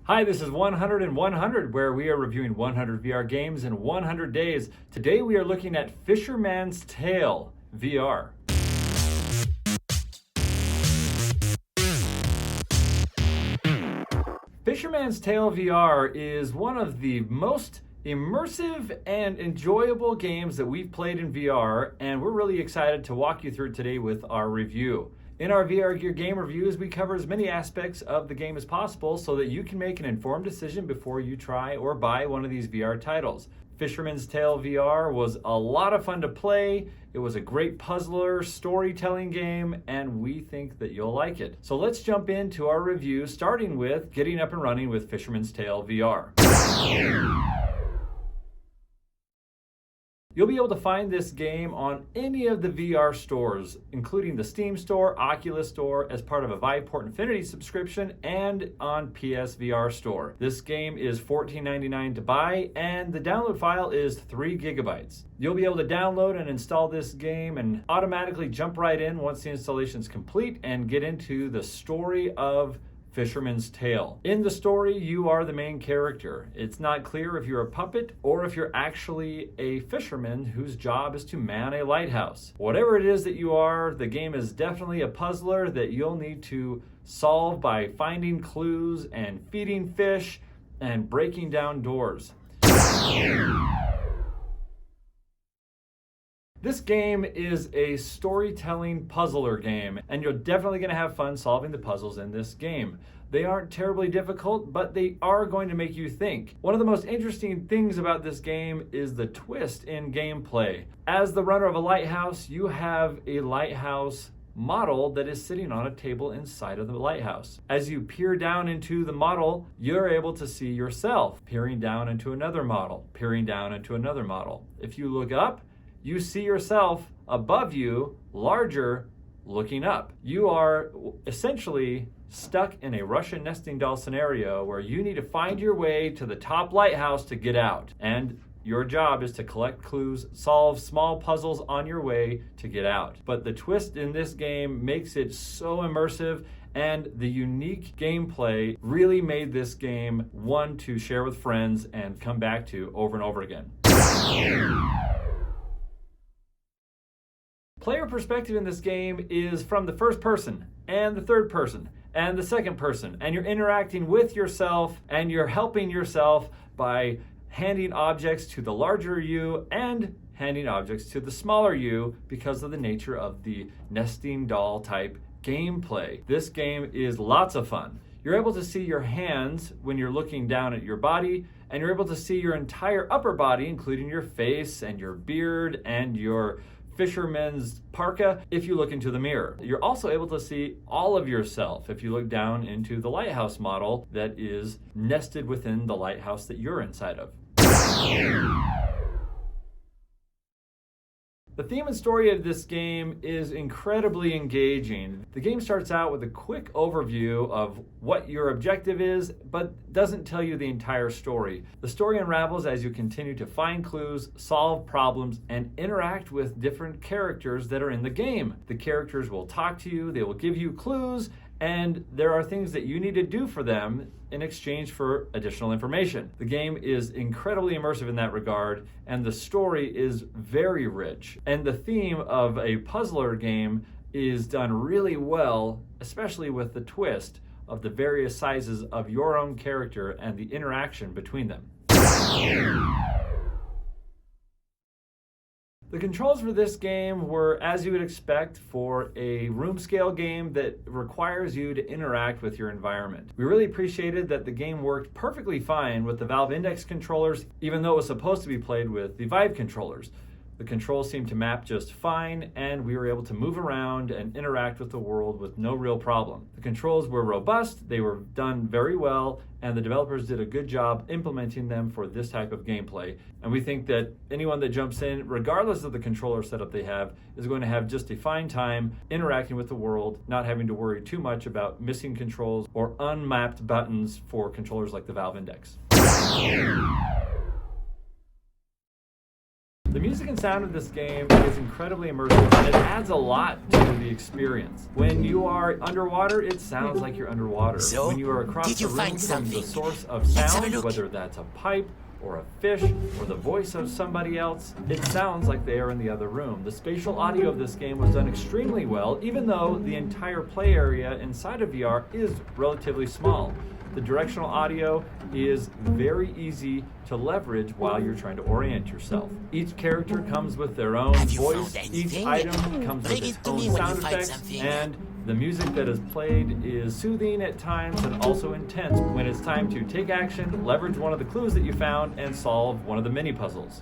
Hi, this is 100 and 100, where we are reviewing 100 VR games in 100 days. Today we are looking at Fisherman's Tale VR. Fisherman's Tale VR is one of the most immersive and enjoyable games that we've played in VR, and we're really excited to walk you through today with our review. In our VR Gear game reviews, we cover as many aspects of the game as possible so that you can make an informed decision before you try or buy one of these VR titles. Fisherman's Tale VR was a lot of fun to play. It was a great puzzler, storytelling game, and we think that you'll like it. So let's jump into our review, starting with getting up and running with Fisherman's Tale VR. You'll be able to find this game on any of the VR stores, including the Steam Store, Oculus Store, as part of a Viveport Infinity subscription, and on PSVR Store. This game is $14.99 to buy, and the download file is 3 gigabytes. You'll be able to download and install this game and automatically jump right in once the installation is complete and get into the story of Fisherman's Tale. In the story, you are the main character. It's not clear if you're a puppet or if you're actually a fisherman whose job is to man a lighthouse. Whatever it is that you are, the game is definitely a puzzler that you'll need to solve by finding clues and feeding fish and breaking down doors. This game is a storytelling puzzler game, and you're definitely going to have fun solving the puzzles in this game. They aren't terribly difficult, but they are going to make you think. One of the most interesting things about this game is the twist in gameplay. As the runner of a lighthouse, you have a lighthouse model that is sitting on a table inside of the lighthouse. As you peer down into the model, you're able to see yourself peering down into another model, peering down into another model. If you look up, you see yourself above you, larger, looking up. You are essentially stuck in a Russian nesting doll scenario where you need to find your way to the top lighthouse to get out. And your job is to collect clues, solve small puzzles on your way to get out. But the twist in this game makes it so immersive, and the unique gameplay really made this game one to share with friends and come back to over and over again. Player perspective in this game is from the first person and the third person and the second person, and you're interacting with yourself and you're helping yourself by handing objects to the larger you and handing objects to the smaller you because of the nature of the nesting doll type gameplay. This game is lots of fun. You're able to see your hands when you're looking down at your body, and you're able to see your entire upper body, including your face and your beard and your fisherman's parka if you look into the mirror. You're also able to see all of yourself if you look down into the lighthouse model that is nested within the lighthouse that you're inside of. The theme and story of this game is incredibly engaging. The game starts out with a quick overview of what your objective is, but doesn't tell you the entire story. The story unravels as you continue to find clues, solve problems, and interact with different characters that are in the game. The characters will talk to you, they will give you clues, and there are things that you need to do for them in exchange for additional information. The game is incredibly immersive in that regard, and the story is very rich. And the theme of a puzzler game is done really well, especially with the twist of the various sizes of your own character and the interaction between them. The controls for this game were as you would expect for a room scale game that requires you to interact with your environment. We really appreciated that the game worked perfectly fine with the Valve Index controllers, even though it was supposed to be played with the Vive controllers. The controls seemed to map just fine, and we were able to move around and interact with the world with no real problem. The controls were robust, they were done very well, and the developers did a good job implementing them for this type of gameplay. And we think that anyone that jumps in, regardless of the controller setup they have, is going to have just a fine time interacting with the world, not having to worry too much about missing controls or unmapped buttons for controllers like the Valve Index. The music and sound of this game is incredibly immersive, and it adds a lot to the experience. When you are underwater, it sounds like you're underwater. So, when you are across did you the room find from something? the source of Let's have a sound, look. whether that's a pipe or a fish or the voice of somebody else, it sounds like they are in the other room. The spatial audio of this game was done extremely well, even though the entire play area inside of VR is relatively small. The directional audio is very easy to leverage while you're trying to orient yourself. Each character comes with their own Have you voice. found Each anything? item comes Bring with its it to own me when sound you find effects, something. and the music that is played is soothing at times and also intense when it's time to take action, leverage one of the clues that you found, and solve one of the mini puzzles.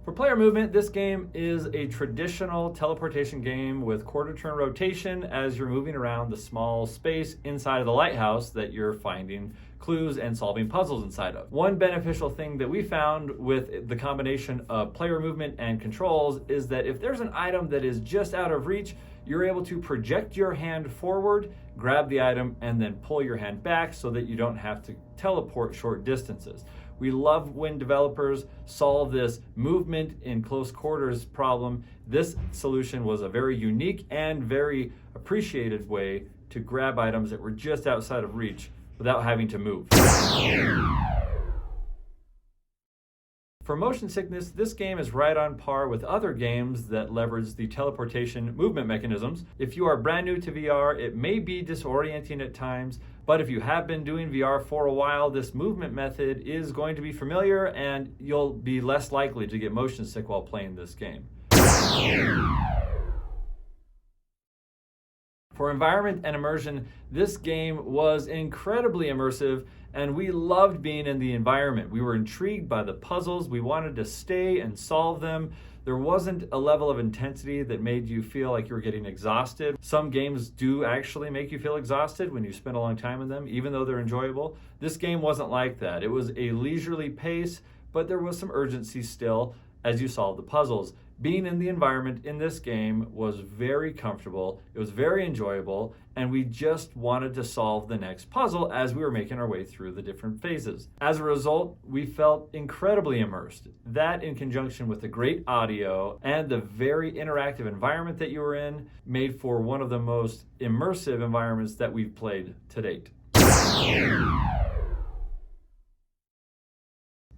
For player movement, this game is a traditional teleportation game with quarter-turn rotation as you're moving around the small space inside of the lighthouse that you're finding clues and solving puzzles inside of. One beneficial thing that we found with the combination of player movement and controls is that if there's an item that is just out of reach, you're able to project your hand forward, grab the item, and then pull your hand back so that you don't have to teleport short distances. We love when developers solve this movement in close quarters problem. This solution was a very unique and very appreciated way to grab items that were just outside of reach without having to move. For motion sickness, this game is right on par with other games that leverage the teleportation movement mechanisms. If you are brand new to VR, it may be disorienting at times, but if you have been doing VR for a while, this movement method is going to be familiar and you'll be less likely to get motion sick while playing this game. For environment and immersion, this game was incredibly immersive and we loved being in the environment. We were intrigued by the puzzles. We wanted to stay and solve them. There wasn't a level of intensity that made you feel like you were getting exhausted. Some games do actually make you feel exhausted when you spend a long time in them, even though they're enjoyable. This game wasn't like that. It was a leisurely pace, but there was some urgency still as you solved the puzzles. Being in the environment in this game was very comfortable, it was very enjoyable, and we just wanted to solve the next puzzle as we were making our way through the different phases. As a result, we felt incredibly immersed. That, in conjunction with the great audio and the very interactive environment that you were in, made for one of the most immersive environments that we've played to date.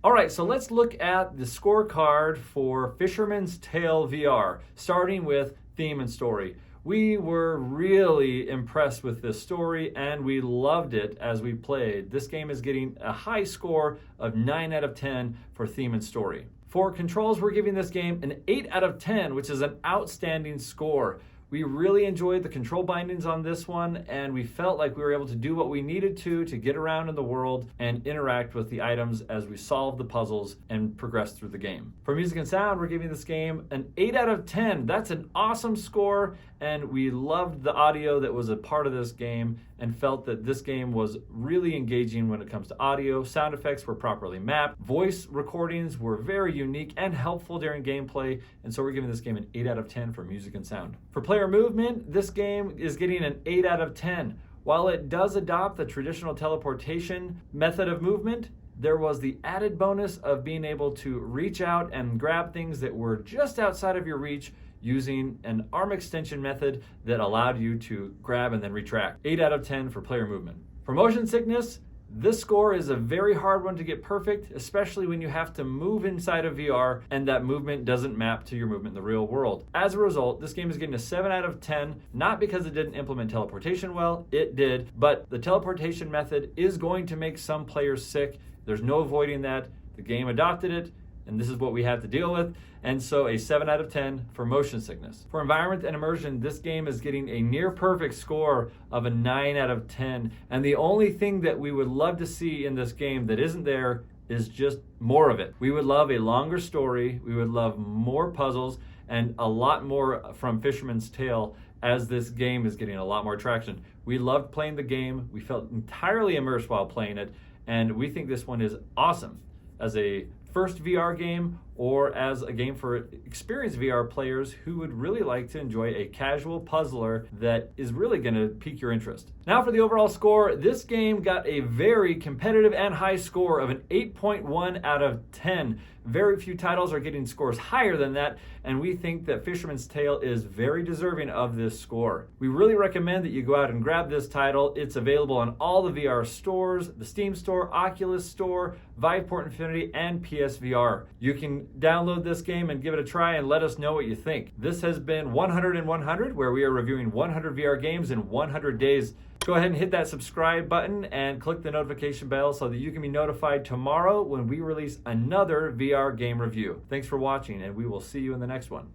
All right, so let's look at the scorecard for Fisherman's Tale VR, starting with theme and story. We were really impressed with this story and we loved it as we played. This game is getting a high score of 9 out of 10 for theme and story. For controls, we're giving this game an 8 out of 10, which is an outstanding score. We really enjoyed the control bindings on this one, and we felt like we were able to do what we needed to get around in the world and interact with the items as we solved the puzzles and progressed through the game. For music and sound, we're giving this game an 8 out of 10. That's an awesome score, and we loved the audio that was a part of this game and felt that this game was really engaging when it comes to audio. Sound effects were properly mapped. Voice recordings were very unique and helpful during gameplay, and so we're giving this game an 8 out of 10 for music and sound. For player movement, this game is getting an 8 out of 10. While it does adopt the traditional teleportation method of movement, there was the added bonus of being able to reach out and grab things that were just outside of your reach using an arm extension method that allowed you to grab and then retract. 8 out of 10 for player movement. For motion sickness, this score is a very hard one to get perfect, especially when you have to move inside of VR and that movement doesn't map to your movement in the real world. As a result, this game is getting a 7 out of 10, not because it didn't implement teleportation well, it did, but the teleportation method is going to make some players sick. There's no avoiding that. The game adopted it, and this is what we have to deal with. And so a 7 out of 10 for motion sickness. For environment and immersion, this game is getting a near perfect score of a 9 out of 10. And the only thing that we would love to see in this game that isn't there is just more of it. We would love a longer story. We would love more puzzles and a lot more from Fisherman's Tale as this game is getting a lot more traction. We loved playing the game. We felt entirely immersed while playing it. And we think this one is awesome as a first VR game or as a game for experienced VR players who would really like to enjoy a casual puzzler that is really going to pique your interest. Now for the overall score, this game got a very competitive and high score of an 8.1 out of 10. Very few titles are getting scores higher than that, and we think that Fisherman's Tale is very deserving of this score. We really recommend that you go out and grab this title. It's available on all the VR stores, the Steam Store, Oculus Store, Viveport Infinity, and PSVR. You can download this game and give it a try and let us know what you think. This has been 100 in 100, where we are reviewing 100 VR games in 100 days. Go ahead and hit that subscribe button and click the notification bell so that you can be notified tomorrow when we release another VR game review. Thanks for watching, and we will see you in the next one.